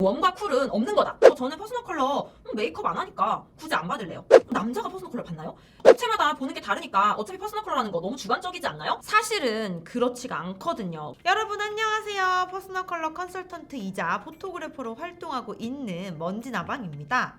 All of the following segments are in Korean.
웜과 쿨은 없는 거다. 저는 퍼스널 컬러 메이크업 안 하니까 굳이 안 받을래요. 남자가 퍼스널 컬러 받나요? 업체마다 보는 게 다르니까 어차피 퍼스널 컬러라는 거 너무 주관적이지 않나요? 사실은 그렇지가 않거든요. 여러분 안녕하세요. 퍼스널 컬러 컨설턴트이자 포토그래퍼로 활동하고 있는 먼지나방입니다.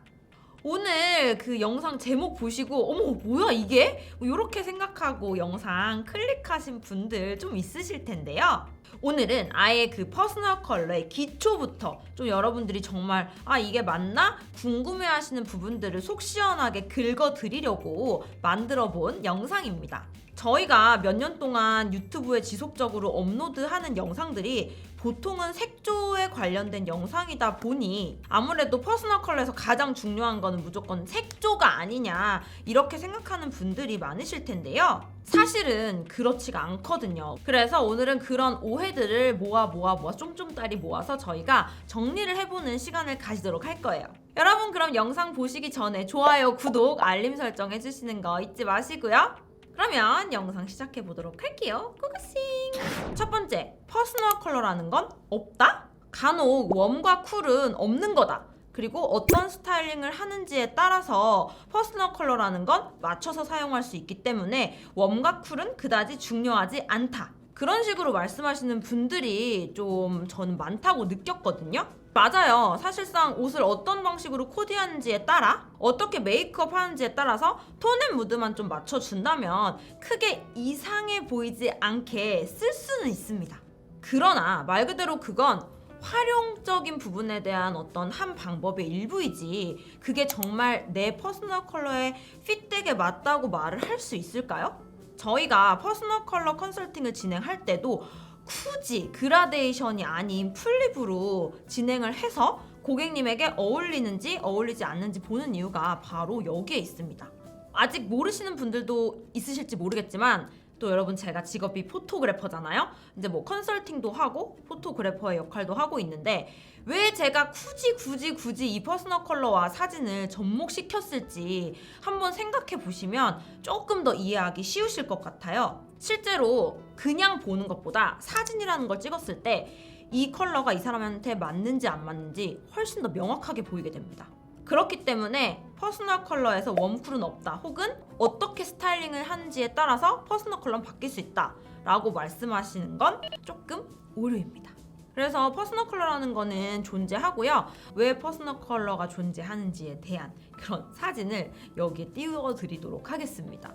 오늘 그 영상 제목 보시고 어머 뭐야 이게? 이렇게 생각하고 영상 클릭하신 분들 좀 있으실 텐데요. 오늘은 아예 그 퍼스널 컬러의 기초부터 좀 여러분들이 정말 이게 맞나? 궁금해하시는 부분들을 속 시원하게 긁어드리려고 만들어본 영상입니다. 저희가 몇 년 동안 유튜브에 지속적으로 업로드하는 영상들이 보통은 색조에 관련된 영상이다 보니 아무래도 퍼스널 컬러에서 가장 중요한 거는 무조건 색조가 아니냐 이렇게 생각하는 분들이 많으실 텐데요. 사실은 그렇지가 않거든요. 그래서 오늘은 그런 오해들을 모아 쫌쫌따리 모아서 저희가 정리를 해보는 시간을 가지도록 할 거예요. 여러분 그럼 영상 보시기 전에 좋아요, 구독, 알림 설정 해주시는 거 잊지 마시고요. 그러면 영상 시작해 보도록 할게요. 고고싱! 첫 번째, 퍼스널 컬러라는 건 없다? 간혹 웜과 쿨은 없는 거다. 그리고 어떤 스타일링을 하는지에 따라서 퍼스널 컬러라는 건 맞춰서 사용할 수 있기 때문에 웜과 쿨은 그다지 중요하지 않다. 그런 식으로 말씀하시는 분들이 좀 저는 많다고 느꼈거든요. 맞아요. 사실상 옷을 어떤 방식으로 코디하는지에 따라 어떻게 메이크업 하는지에 따라서 톤앤 무드만 좀 맞춰준다면 크게 이상해 보이지 않게 쓸 수는 있습니다. 그러나 말 그대로 그건 활용적인 부분에 대한 어떤 한 방법의 일부이지 그게 정말 내 퍼스널 컬러에 핏되게 맞다고 말을 할 수 있을까요? 저희가 퍼스널 컬러 컨설팅을 진행할 때도 굳이 그라데이션이 아닌 풀립으로 진행을 해서 고객님에게 어울리는지 어울리지 않는지 보는 이유가 바로 여기에 있습니다. 아직 모르시는 분들도 있으실지 모르겠지만 또 여러분 제가 직업이 포토그래퍼잖아요. 이제 뭐 컨설팅도 하고 포토그래퍼의 역할도 하고 있는데 왜 제가 굳이 이 퍼스널 컬러와 사진을 접목시켰을지 한번 생각해 보시면 조금 더 이해하기 쉬우실 것 같아요. 실제로 그냥 보는 것보다 사진이라는 걸 찍었을 때 이 컬러가 이 사람한테 맞는지 안 맞는지 훨씬 더 명확하게 보이게 됩니다. 그렇기 때문에 퍼스널 컬러에서 웜쿨은 없다 혹은 어떻게 스타일링을 하는지에 따라서 퍼스널 컬러는 바뀔 수 있다 라고 말씀하시는 건 조금 오류입니다. 그래서 퍼스널 컬러라는 거는 존재하고요. 왜 퍼스널 컬러가 존재하는지에 대한 그런 사진을 여기에 띄워드리도록 하겠습니다.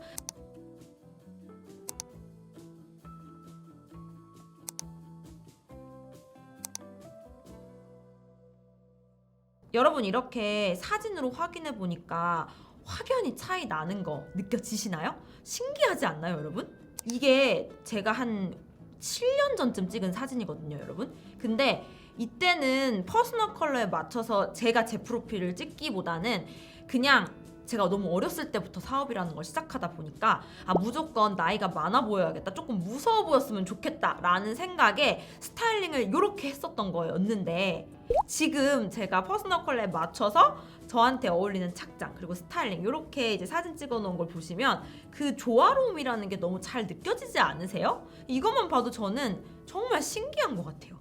여러분 이렇게 사진으로 확인해 보니까 확연히 차이 나는 거 느껴지시나요? 신기하지 않나요, 여러분? 이게 제가 한 7년 전쯤 찍은 사진이거든요, 여러분. 근데 이때는 퍼스널 컬러에 맞춰서 제가 제 프로필을 찍기보다는 그냥 제가 너무 어렸을 때부터 사업이라는 걸 시작하다 보니까 무조건 나이가 많아 보여야겠다, 조금 무서워 보였으면 좋겠다 라는 생각에 스타일링을 이렇게 했었던 거였는데 지금 제가 퍼스널 컬러에 맞춰서 저한테 어울리는 착장 그리고 스타일링 이렇게 이제 사진 찍어 놓은 걸 보시면 그 조화로움이라는 게 너무 잘 느껴지지 않으세요? 이것만 봐도 저는 정말 신기한 것 같아요.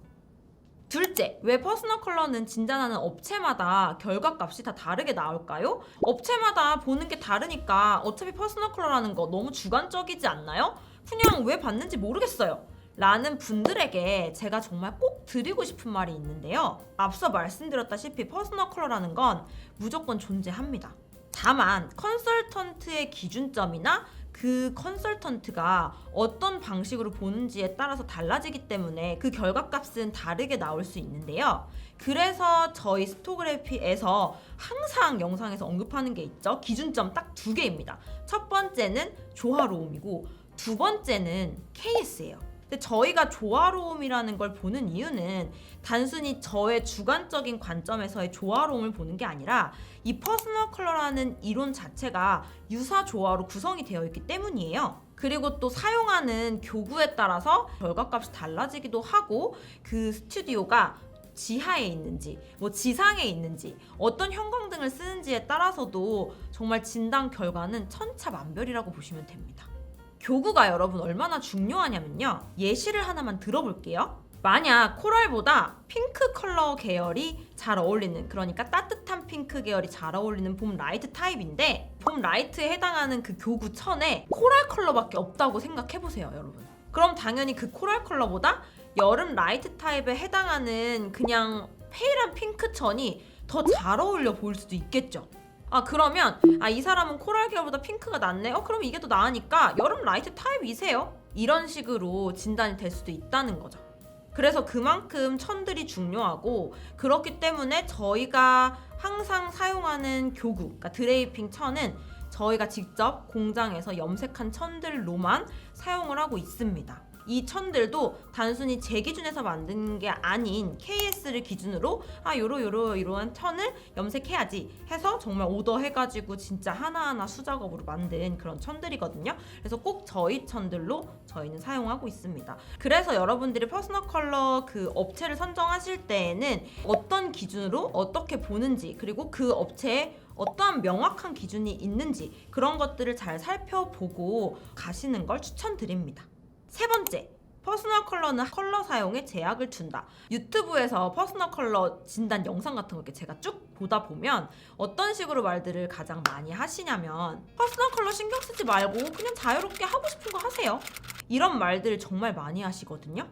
둘째, 왜 퍼스널 컬러는 진단하는 업체마다 결과값이 다 다르게 나올까요? 업체마다 보는 게 다르니까 어차피 퍼스널 컬러라는 거 너무 주관적이지 않나요? 그냥 왜 받는지 모르겠어요 라는 분들에게 제가 정말 꼭 드리고 싶은 말이 있는데요. 앞서 말씀드렸다시피 퍼스널 컬러라는 건 무조건 존재합니다. 다만 컨설턴트의 기준점이나 그 컨설턴트가 어떤 방식으로 보는지에 따라서 달라지기 때문에 그 결과값은 다르게 나올 수 있는데요. 그래서 저희 스토그래피에서 항상 영상에서 언급하는 게 있죠. 기준점 딱 2개입니다. 첫 번째는 조화로움이고 두 번째는 KS예요. 근데 저희가 조화로움이라는 걸 보는 이유는 단순히 저의 주관적인 관점에서의 조화로움을 보는 게 아니라 이 퍼스널 컬러라는 이론 자체가 유사 조화로 구성이 되어 있기 때문이에요. 그리고 또 사용하는 교구에 따라서 결과값이 달라지기도 하고 그 스튜디오가 지하에 있는지 지상에 있는지 어떤 형광등을 쓰는지에 따라서도 정말 진단 결과는 천차만별이라고 보시면 됩니다. 교구가 여러분 얼마나 중요하냐면요. 예시를 하나만 들어볼게요. 만약 코랄보다 핑크 컬러 계열이 잘 어울리는, 그러니까 따뜻한 핑크 계열이 잘 어울리는 봄 라이트 타입인데 봄 라이트에 해당하는 그 교구 천에 코랄 컬러밖에 없다고 생각해보세요, 여러분. 그럼 당연히 그 코랄 컬러보다 여름 라이트 타입에 해당하는 그냥 페일한 핑크 천이 더 잘 어울려 보일 수도 있겠죠. 그러면 이 사람은 코랄 계열보다 핑크가 낫네? 그럼 이게 더 나으니까 여름 라이트 타입이세요? 이런 식으로 진단이 될 수도 있다는 거죠. 그래서 그만큼 천들이 중요하고, 그렇기 때문에 저희가 항상 사용하는 교구, 그러니까 드레이핑 천은 저희가 직접 공장에서 염색한 천들로만 사용을 하고 있습니다. 이 천들도 단순히 제 기준에서 만든 게 아닌 KS를 기준으로 요러한 천을 염색해야지 해서 정말 오더해가지고 진짜 하나하나 수작업으로 만든 그런 천들이거든요. 그래서 꼭 저희 천들로 저희는 사용하고 있습니다. 그래서 여러분들이 퍼스널 컬러 그 업체를 선정하실 때에는 어떤 기준으로 어떻게 보는지, 그리고 그 업체에 어떠한 명확한 기준이 있는지 그런 것들을 잘 살펴보고 가시는 걸 추천드립니다. 세 번째, 퍼스널 컬러는 컬러 사용에 제약을 둔다. 유튜브에서 퍼스널 컬러 진단 영상 같은 거 이렇게 제가 쭉 보다 보면 어떤 식으로 말들을 가장 많이 하시냐면, 퍼스널 컬러 신경 쓰지 말고 그냥 자유롭게 하고 싶은 거 하세요. 이런 말들을 정말 많이 하시거든요.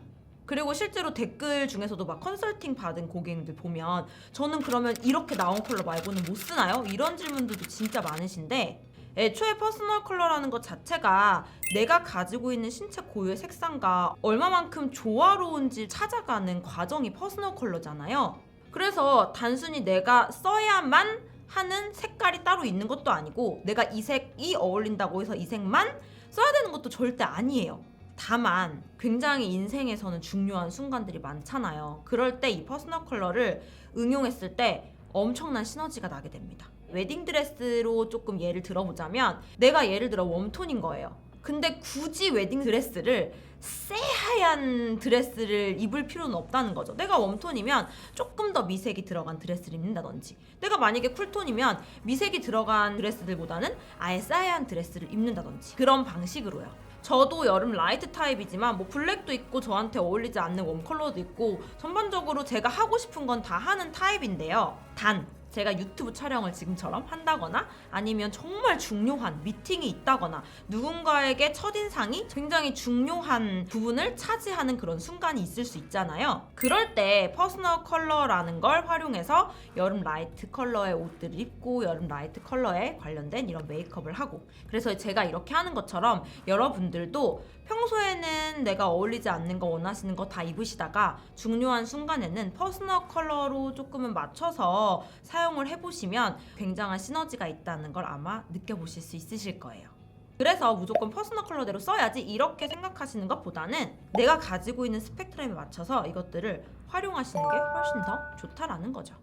그리고 실제로 댓글 중에서도 막 컨설팅 받은 고객님들 보면 저는 그러면 이렇게 나온 컬러 말고는 못 쓰나요? 이런 질문들도 진짜 많으신데, 애초에 퍼스널 컬러라는 것 자체가 내가 가지고 있는 신체 고유의 색상과 얼마만큼 조화로운지 찾아가는 과정이 퍼스널 컬러잖아요. 그래서 단순히 내가 써야만 하는 색깔이 따로 있는 것도 아니고, 내가 이 색이 어울린다고 해서 이 색만 써야 되는 것도 절대 아니에요. 다만 굉장히 인생에서는 중요한 순간들이 많잖아요. 그럴 때 이 퍼스널 컬러를 응용했을 때 엄청난 시너지가 나게 됩니다. 웨딩드레스로 조금 예를 들어보자면, 내가 예를 들어 웜톤인 거예요. 근데 굳이 웨딩드레스를 새하얀 드레스를 입을 필요는 없다는 거죠. 내가 웜톤이면 조금 더 미색이 들어간 드레스를 입는다든지, 내가 만약에 쿨톤이면 미색이 들어간 드레스들보다는 아예 새하얀 드레스를 입는다든지, 그런 방식으로요. 저도 여름 라이트 타입이지만 뭐 블랙도 있고 저한테 어울리지 않는 웜 컬러도 있고, 전반적으로 제가 하고 싶은 건 다 하는 타입인데요. 단 제가 유튜브 촬영을 지금처럼 한다거나, 아니면 정말 중요한 미팅이 있다거나, 누군가에게 첫인상이 굉장히 중요한 부분을 차지하는 그런 순간이 있을 수 있잖아요. 그럴 때 퍼스널 컬러라는 걸 활용해서 여름 라이트 컬러의 옷들을 입고 여름 라이트 컬러에 관련된 이런 메이크업을 하고, 그래서 제가 이렇게 하는 것처럼 여러분들도 평소에는 내가 어울리지 않는 거 원하시는 거 다 입으시다가 중요한 순간에는 퍼스널 컬러로 조금은 맞춰서 사용을 해보시면 굉장한 시너지가 있다는 걸 아마 느껴보실 수 있으실 거예요. 그래서 무조건 퍼스널 컬러대로 써야지 이렇게 생각하시는 것보다는 내가 가지고 있는 스펙트럼에 맞춰서 이것들을 활용하시는 게 훨씬 더 좋다라는 거죠.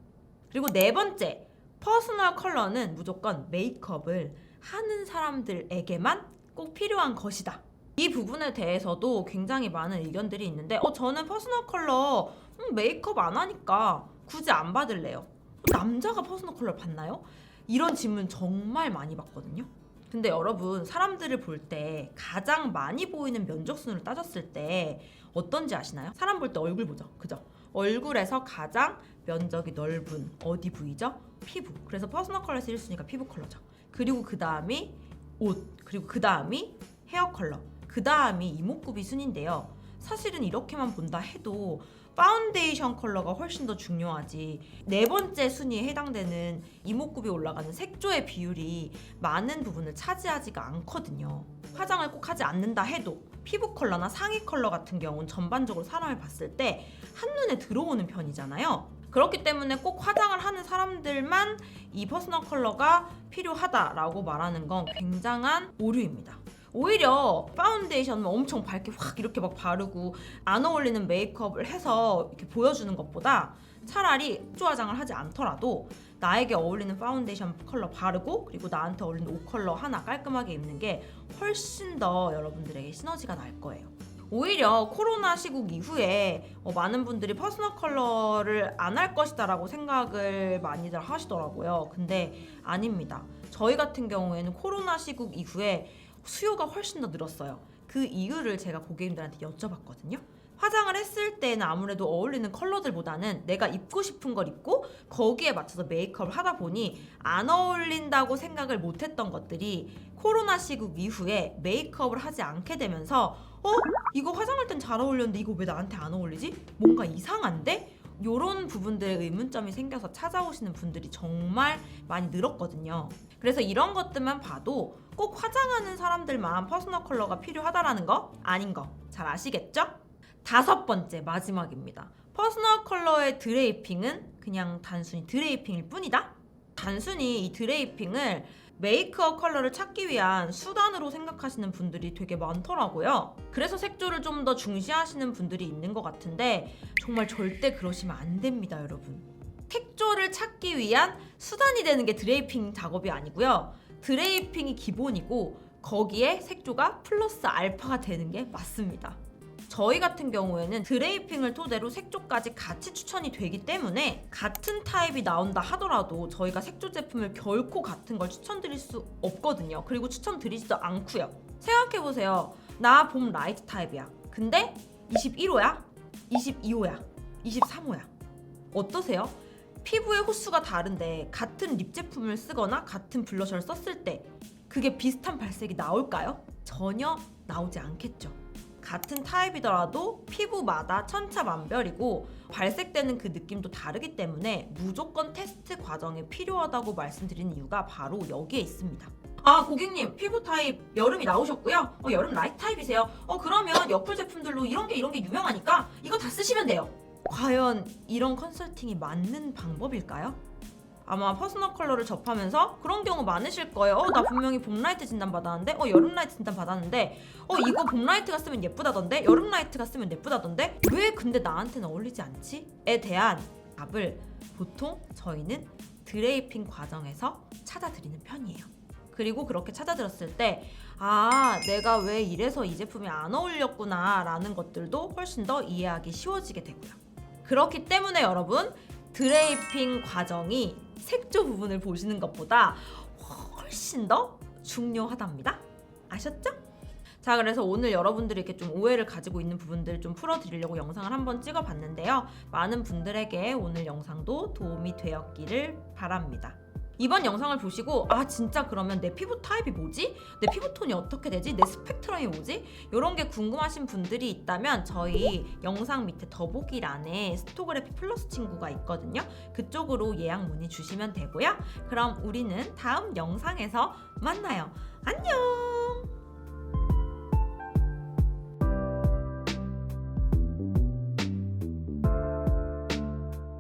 그리고 네 번째, 퍼스널 컬러는 무조건 메이크업을 하는 사람들에게만 꼭 필요한 것이다. 이 부분에 대해서도 굉장히 많은 의견들이 있는데, 저는 퍼스널 컬러 메이크업 안 하니까 굳이 안 받을래요. 남자가 퍼스널 컬러를 받나요? 이런 질문 정말 많이 받거든요. 근데 여러분, 사람들을 볼 때 가장 많이 보이는 면적순으로 따졌을 때 어떤지 아시나요? 사람 볼 때 얼굴 보죠, 그죠? 얼굴에서 가장 면적이 넓은 어디 부위죠? 피부. 그래서 퍼스널 컬러에서 1순위가 피부 컬러죠. 그리고 그 다음이 옷, 그리고 그 다음이 헤어 컬러, 그 다음이 이목구비 순인데요. 사실은 이렇게만 본다 해도 파운데이션 컬러가 훨씬 더 중요하지, 네 번째 순위에 해당되는 이목구비 올라가는 색조의 비율이 많은 부분을 차지하지가 않거든요. 화장을 꼭 하지 않는다 해도 피부 컬러나 상의 컬러 같은 경우는 전반적으로 사람을 봤을 때 한눈에 들어오는 편이잖아요. 그렇기 때문에 꼭 화장을 하는 사람들만 이 퍼스널 컬러가 필요하다라고 말하는 건 굉장한 오류입니다. 오히려 파운데이션을 엄청 밝게 확 이렇게 막 바르고 안 어울리는 메이크업을 해서 이렇게 보여주는 것보다 차라리 색조 화장을 하지 않더라도 나에게 어울리는 파운데이션 컬러 바르고, 그리고 나한테 어울리는 옷 컬러 하나 깔끔하게 입는 게 훨씬 더 여러분들에게 시너지가 날 거예요. 오히려 코로나 시국 이후에 많은 분들이 퍼스널 컬러를 안 할 것이다 라고 생각을 많이들 하시더라고요. 근데 아닙니다. 저희 같은 경우에는 코로나 시국 이후에 수요가 훨씬 더 늘었어요. 그 이유를 제가 고객님들한테 여쭤봤거든요. 화장을 했을 때는 아무래도 어울리는 컬러들보다는 내가 입고 싶은 걸 입고 거기에 맞춰서 메이크업을 하다 보니 안 어울린다고 생각을 못했던 것들이 코로나 시국 이후에 메이크업을 하지 않게 되면서 이거 화장할 땐 잘 어울렸는데 이거 왜 나한테 안 어울리지? 뭔가 이상한데? 요런 부분들에 의문점이 생겨서 찾아오시는 분들이 정말 많이 늘었거든요. 그래서 이런 것들만 봐도 꼭 화장하는 사람들만 퍼스널 컬러가 필요하다라는 거 아닌 거 잘 아시겠죠? 5번째 마지막입니다. 퍼스널 컬러의 드레이핑은 그냥 단순히 드레이핑일 뿐이다? 단순히 이 드레이핑을 메이크업 컬러를 찾기 위한 수단으로 생각하시는 분들이 되게 많더라고요. 그래서 색조를 좀 더 중시하시는 분들이 있는 것 같은데 정말 절대 그러시면 안 됩니다, 여러분. 색조를 찾기 위한 수단이 되는 게 드레이핑 작업이 아니고요. 드레이핑이 기본이고 거기에 색조가 플러스 알파가 되는 게 맞습니다. 저희 같은 경우에는 드레이핑을 토대로 색조까지 같이 추천이 되기 때문에 같은 타입이 나온다 하더라도 저희가 색조 제품을 결코 같은 걸 추천드릴 수 없거든요. 그리고 추천드리지도 않고요. 생각해보세요. 나 봄 라이트 타입이야. 근데 21호야? 22호야? 23호야? 어떠세요? 피부의 호수가 다른데 같은 립 제품을 쓰거나 같은 블러셔를 썼을 때 그게 비슷한 발색이 나올까요? 전혀 나오지 않겠죠. 같은 타입이더라도 피부마다 천차만별이고 발색되는 그 느낌도 다르기 때문에 무조건 테스트 과정이 필요하다고 말씀드리는 이유가 바로 여기에 있습니다. 아, 고객님 피부 타입 여름이 나오셨고요. 여름 라이트 타입이세요. 그러면 여쿨 제품들로 이런 게 유명하니까 이거 다 쓰시면 돼요. 과연 이런 컨설팅이 맞는 방법일까요? 아마 퍼스널 컬러를 접하면서 그런 경우 많으실 거예요. 나 분명히 봄 라이트 진단 받았는데 여름 라이트 진단 받았는데 이거 봄 라이트가 쓰면 예쁘다던데 여름 라이트가 쓰면 예쁘다던데 왜 근데 나한테는 어울리지 않지? 에 대한 답을 보통 저희는 드레이핑 과정에서 찾아드리는 편이에요. 그리고 그렇게 찾아들었을 때 내가 왜 이래서 이 제품이 안 어울렸구나 라는 것들도 훨씬 더 이해하기 쉬워지게 되고요. 그렇기 때문에 여러분 드레이핑 과정이 색조 부분을 보시는 것보다 훨씬 더 중요하답니다. 아셨죠? 자, 그래서 오늘 여러분들이 이렇게 좀 오해를 가지고 있는 부분들을 좀 풀어드리려고 영상을 한번 찍어봤는데요. 많은 분들에게 오늘 영상도 도움이 되었기를 바랍니다. 이번 영상을 보시고 진짜 그러면 내 피부 타입이 뭐지? 내 피부톤이 어떻게 되지? 내 스펙트럼이 뭐지? 이런 게 궁금하신 분들이 있다면 저희 영상 밑에 더보기란에 스토그래피 플러스 친구가 있거든요. 그쪽으로 예약 문의 주시면 되고요. 그럼 우리는 다음 영상에서 만나요. 안녕!